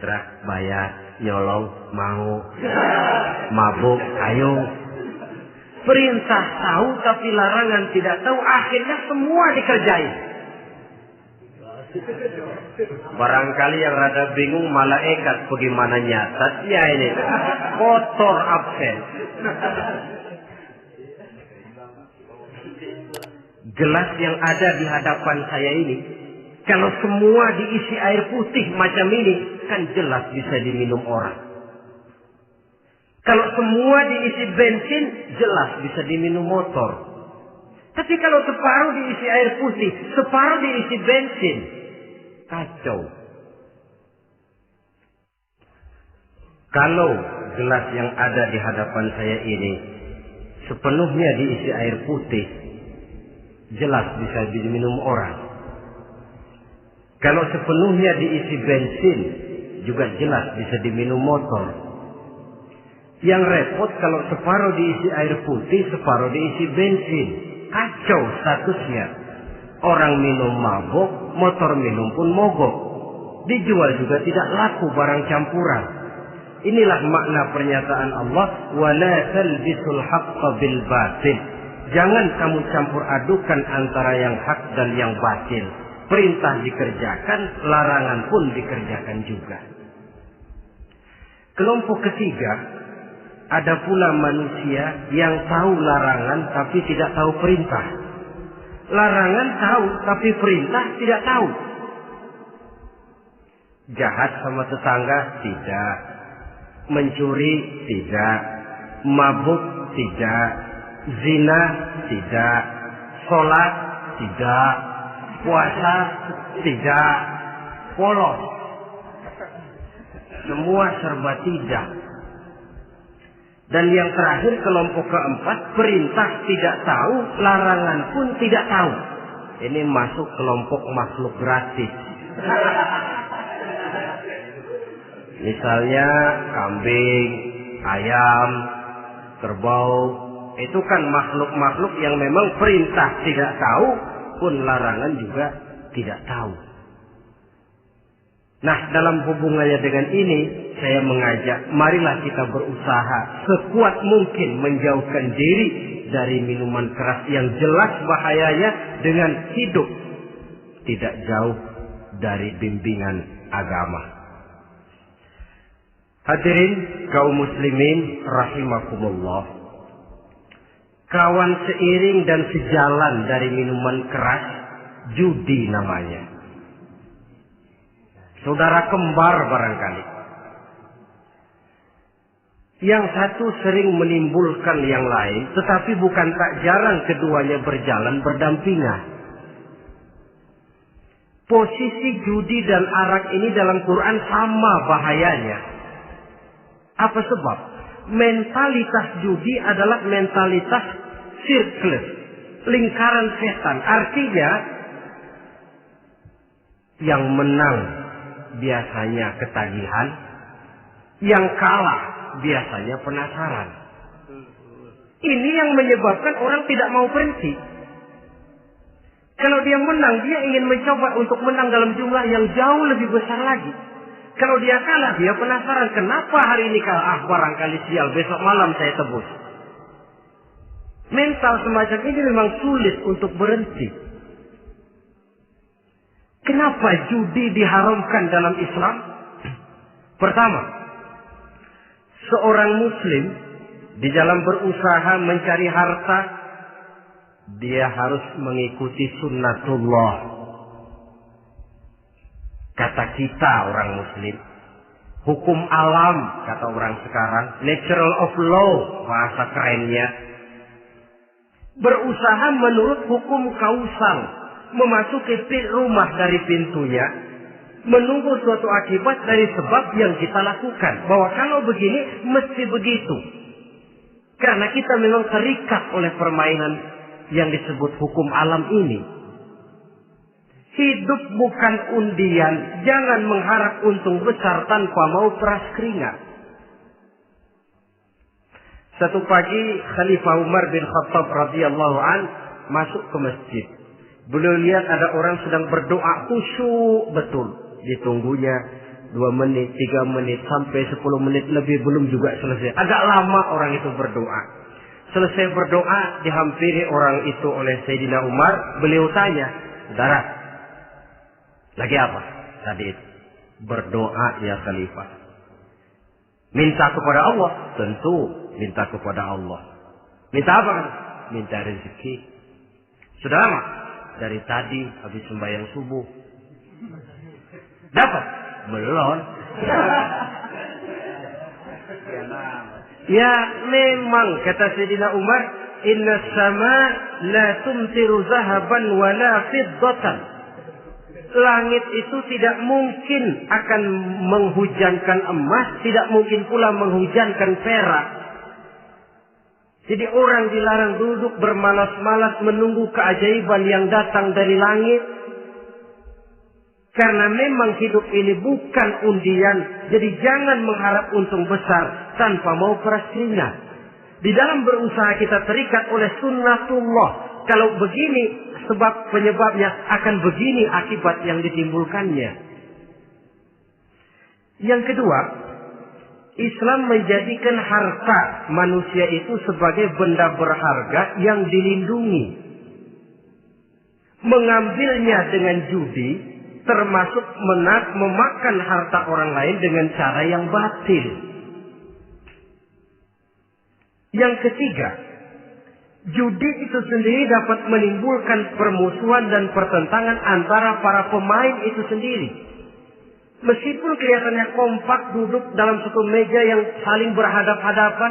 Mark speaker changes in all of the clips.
Speaker 1: Netra, bayar, nyolong, mau, mabuk, ayo. Perintah tahu tapi larangan tidak tahu, akhirnya semua dikerjain. Barangkali yang rada bingung malaikat bagaimana nyatatnya ini. Kotor absen. Gelas yang ada di hadapan saya ini, kalau semua diisi air putih macam ini, kan jelas bisa diminum orang. Kalau semua diisi bensin, jelas bisa diminum motor. Tapi kalau separuh diisi air putih, separuh diisi bensin, kacau. Kalau gelas yang ada di hadapan saya ini sepenuhnya diisi air putih, jelas bisa diminum orang. Kalau sepenuhnya diisi bensin, juga jelas bisa diminum motor. Yang repot kalau separuh diisi air putih, separuh diisi bensin. Kacau statusnya. Orang minum mabuk, motor minum pun mogok. Dijual juga tidak laku barang campuran. Inilah makna pernyataan Allah, wala talbisul haqqa bil batil. Jangan kamu campur adukan antara yang hak dan yang batil. Perintah dikerjakan, larangan pun dikerjakan juga. Kelompok ketiga, ada pula manusia yang tahu larangan tapi tidak tahu perintah. Larangan tahu tapi perintah tidak tahu. Jahat sama tetangga tidak. Mencuri tidak. Mabuk tidak. Zina tidak. Sholat tidak. Puasa tidak. Polos. Semua serba tidak. Dan yang terakhir, kelompok keempat, perintah tidak tahu, larangan pun tidak tahu. Ini masuk kelompok makhluk gratis. Misalnya kambing, ayam, kerbau, itu kan makhluk-makhluk yang memang perintah tidak tahu, pun larangan juga tidak tahu. Nah, dalam hubungannya dengan ini, saya mengajak, marilah kita berusaha sekuat mungkin menjauhkan diri dari minuman keras yang jelas bahayanya dengan hidup tidak jauh dari bimbingan agama. Hadirin kaum muslimin rahimakumullah. Kawan seiring dan sejalan dari minuman keras, judi namanya. Saudara kembar barangkali. Yang satu sering menimbulkan yang lain, tetapi bukan tak jarang keduanya berjalan berdampingan. Posisi judi dan arak ini dalam Quran sama bahayanya. Apa sebab? Mentalitas judi adalah mentalitas sirkel, lingkaran setan. Artinya, yang menang biasanya ketagihan, yang kalah biasanya penasaran. Ini yang menyebabkan orang tidak mau berhenti. Kalau dia menang, dia ingin mencoba untuk menang dalam jumlah yang jauh lebih besar lagi. Kalau dia kalah, dia penasaran, kenapa hari ini kalah? Barangkali sial, besok malam saya tebus. Mental semacam ini memang sulit untuk berhenti. Kenapa judi diharamkan dalam Islam? Pertama, seorang muslim di dalam berusaha mencari harta, dia harus mengikuti sunnatullah. Kata kita orang muslim, hukum alam kata orang sekarang, natural of law bahasa kerennya. Berusaha menurut hukum kausal, memasuki rumah dari pintunya, menunggu suatu akibat dari sebab yang kita lakukan. Bahwa kalau begini, mesti begitu. Karena kita memang terikat oleh permainan yang disebut hukum alam ini. Hidup bukan undian, jangan mengharap untung besar tanpa mau peras keringat. Satu pagi, Khalifah Umar bin Khattab radhiyallahu an masuk ke masjid. Beliau lihat ada orang sedang berdoa khusyuk betul. Ditunggunya, 2 menit, 3 menit, sampai 10 menit lebih belum juga selesai. Agak lama orang itu berdoa. Selesai berdoa, dihampiri orang itu oleh Sayyidina Umar. Beliau tanya, saudara, lagi apa? Tadi itu, berdoa ya Khalifah. Minta kepada Allah? Tentu minta kepada Allah. Minta apa kan? Minta rezeki. Sudah lama? Dari tadi habis sembahyang subuh. Dapat? Belum. Ya memang kata Sayyidina Umar, inna sama la tumtiru zahaban wala fiddatan. Langit itu tidak mungkin akan menghujankan emas, tidak mungkin pula menghujankan perak. Jadi orang dilarang duduk bermalas-malas menunggu keajaiban yang datang dari langit. Karena memang hidup ini bukan undian. Jadi jangan mengharap untung besar tanpa mau peras keringat. Di dalam berusaha kita terikat oleh sunnatullah. Kalau begini sebab penyebabnya, akan begini akibat yang ditimbulkannya. Yang kedua, Islam menjadikan harta manusia itu sebagai benda berharga yang dilindungi. Mengambilnya dengan judi termasuk memakan harta orang lain dengan cara yang batil. Yang ketiga, judi itu sendiri dapat menimbulkan permusuhan dan pertentangan antara para pemain itu sendiri. Meskipun kelihatannya kompak duduk dalam satu meja yang saling berhadap-hadapan,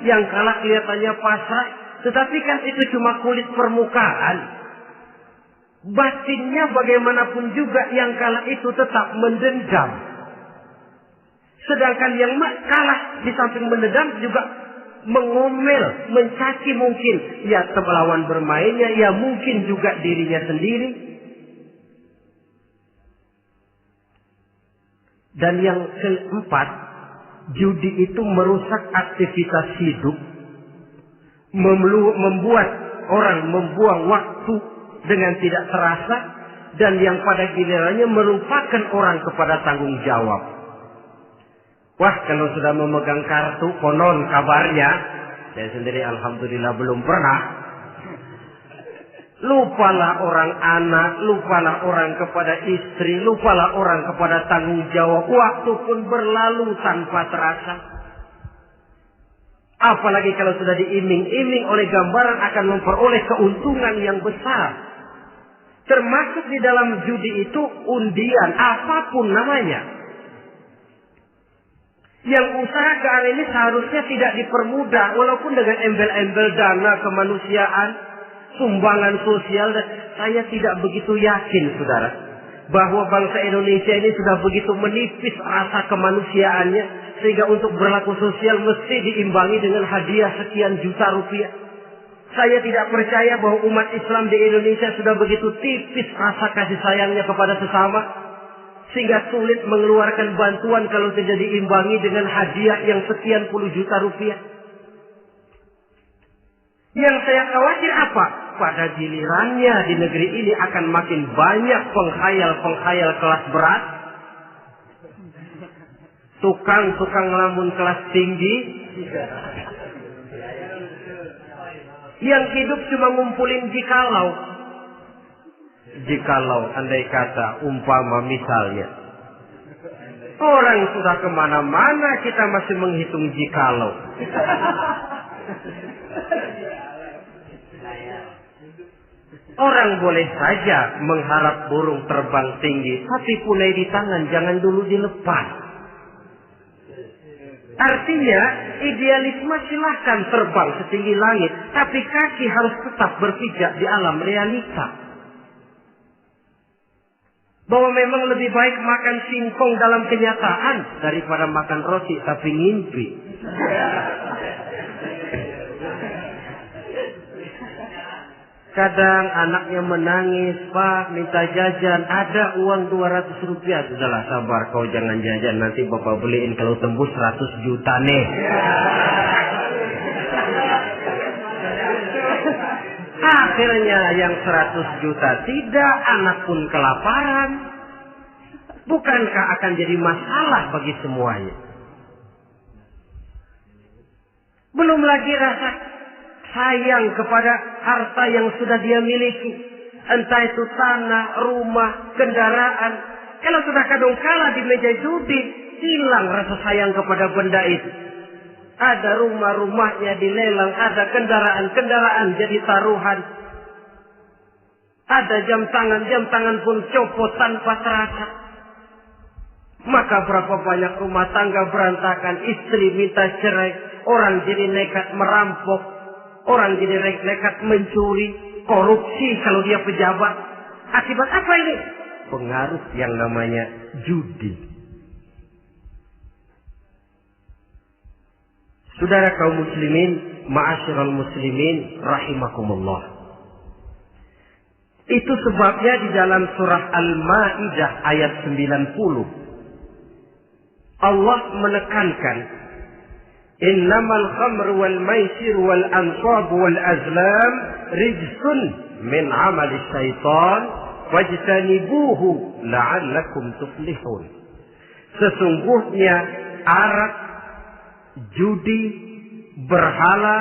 Speaker 1: yang kalah kelihatannya pasrah, tetapi kan itu cuma kulit permukaan. Batinnya bagaimanapun juga yang kalah itu tetap mendendam. Sedangkan yang kalah di samping mendendam juga mengomel, mencaci mungkin. Ya lawan bermainnya, ya mungkin juga dirinya sendiri. Dan yang keempat, judi itu merusak aktivitas hidup. Membuat orang membuang waktu dengan tidak terasa, dan yang pada gilirannya merupakan orang kepada tanggung jawab. Wah, kalau sudah memegang kartu, konon kabarnya, saya sendiri alhamdulillah belum pernah, lupalah orang anak, lupalah orang kepada istri, lupalah orang kepada tanggung jawab. Waktu pun berlalu tanpa terasa. Apalagi kalau sudah diiming-iming oleh gambaran akan memperoleh keuntungan yang besar. Termasuk di dalam judi itu undian, apapun namanya. Yang usaha ke arah ini seharusnya tidak dipermudah, walaupun dengan embel-embel dana kemanusiaan, sumbangan sosial. Saya tidak begitu yakin, saudara, bahwa bangsa Indonesia ini sudah begitu menipis rasa kemanusiaannya, sehingga untuk berlaku sosial mesti diimbangi dengan hadiah sekian juta rupiah. Saya tidak percaya bahwa umat Islam di Indonesia sudah begitu tipis rasa kasih sayangnya kepada sesama, sehingga sulit mengeluarkan bantuan kalau tidak diimbangi dengan hadiah yang sekian puluh juta rupiah. Yang saya khawatir apa? Pada gilirannya di negeri ini akan makin banyak penghayal-penghayal kelas berat, tukang-tukang lamun kelas tinggi, yang hidup cuma ngumpulin jikalau andai kata umpama misalnya orang sudah kemana-mana kita masih menghitung jikalau. Orang boleh saja mengharap burung terbang tinggi, tapi punai di tangan jangan dulu dilepas. Artinya, idealisme silahkan terbang setinggi langit, tapi kaki harus tetap berpijak di alam realita. Bahwa memang lebih baik makan singkong dalam kenyataan daripada makan roti tapi ngimpi. Kadang anaknya menangis, Pak minta jajan, ada uang 200 rupiah. Sudahlah sabar, kau jangan jajan, nanti bapak beliin kalau tembus 100 juta nih. Akhirnya yang 100 juta tidak, anak pun kelaparan. Bukankah akan jadi masalah bagi semuanya? Belum lagi rasa sayang kepada harta yang sudah dia miliki. Entah itu tanah, rumah, kendaraan. Kalau sudah kadangkala di meja judi, hilang rasa sayang kepada benda itu. Ada rumah-rumahnya dilelang, ada kendaraan-kendaraan jadi taruhan. Ada jam tangan pun copot tanpa terasa. Maka berapa banyak rumah tangga berantakan, istri minta cerai, orang jadi nekat merampok, orang jadi nekat mencuri, korupsi kalau dia pejabat. Akibat apa ini? Pengaruh yang namanya judi. Saudara kaum muslimin, ma'asyiral muslimin rahimakumullah. Itu sebabnya di dalam surah Al-Maidah ayat 90 Allah menekankan, innamal khamru wal maisir wal ansab wal azlam rijsun min amali syaitan wajtanibuhu la'allakum tuflihun. Sesungguhnya arak, judi, berhala,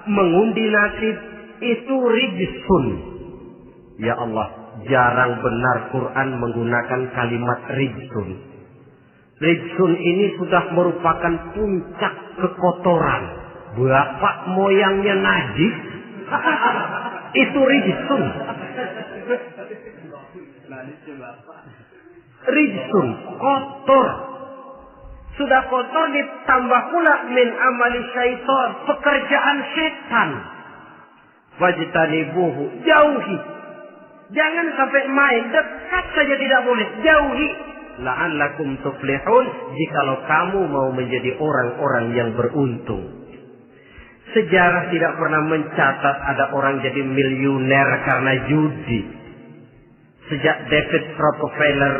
Speaker 1: mengundi nasib itu rijsun. Ya Allah, jarang benar Quran menggunakan kalimat rijsun. Rijsun ini sudah merupakan puncak kekotoran. Bapak moyangnya najis, itu rijsun. Rijsun, kotor. Sudah kotor ditambah pula min amali syaitan, pekerjaan setan. Wajtanibuhu, jauhi. Jangan sampai main, dekat saja tidak boleh, jauhi. La'allakum tuflihun, jikalau kamu mau menjadi orang-orang yang beruntung. Sejarah tidak pernah mencatat ada orang jadi miliuner karena judi. Sejak David Rockefeller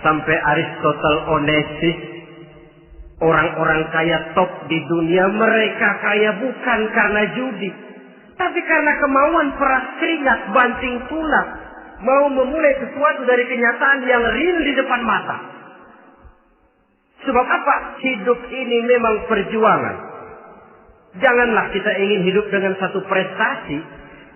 Speaker 1: sampai Aristotle Onassis, orang-orang kaya top di dunia, mereka kaya bukan karena judi, tapi karena kemauan peras keringat, banting tulang, mau memulai sesuatu dari kenyataan yang real di depan mata. Sebab apa? Hidup ini memang perjuangan. Janganlah kita ingin hidup dengan satu prestasi,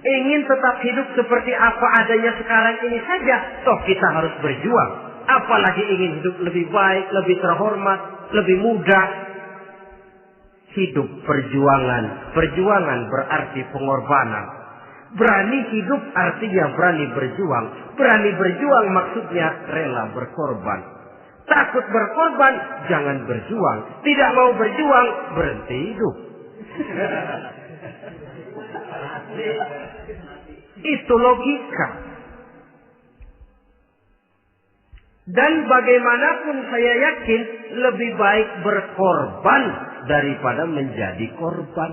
Speaker 1: ingin tetap hidup seperti apa adanya sekarang ini saja. Toh kita harus berjuang. Apalagi ingin hidup lebih baik, lebih terhormat, lebih mudah. Hidup perjuangan. Perjuangan berarti pengorbanan. Berani hidup artinya berani berjuang. Berani berjuang maksudnya rela berkorban. Takut berkorban, jangan berjuang. Tidak mau berjuang, berhenti hidup. Itu logika. Dan bagaimanapun saya yakin lebih baik berkorban daripada menjadi korban.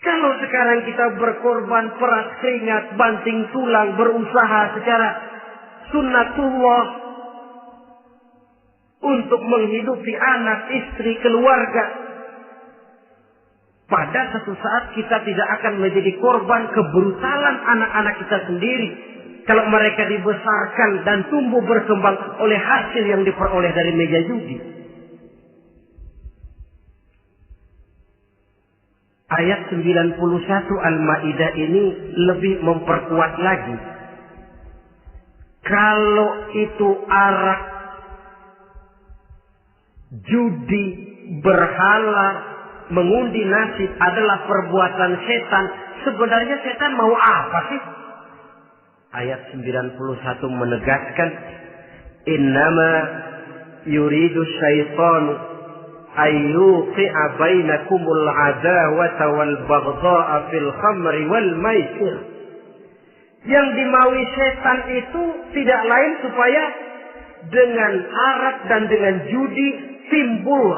Speaker 1: Kalau sekarang kita berkorban, peras keringat, banting tulang, berusaha secara sunnatullah untuk menghidupi anak, istri, keluarga, pada satu saat kita tidak akan menjadi korban kebrutalan anak-anak kita sendiri. Kalau mereka dibesarkan dan tumbuh berkembang oleh hasil yang diperoleh dari meja judi. Ayat 91 Al-Maidah ini lebih memperkuat lagi. Kalau itu arak, judi, berhala, mengundi nasib adalah perbuatan setan, sebenarnya setan mau apa sih? Ayat 91 menegaskan, innama yuridu syaitanu ayyuqi'a bainakumul adawata wal baghdha'a fil khamri wal maisir. Yang dimaui setan itu tidak lain supaya dengan arak dan dengan judi timbul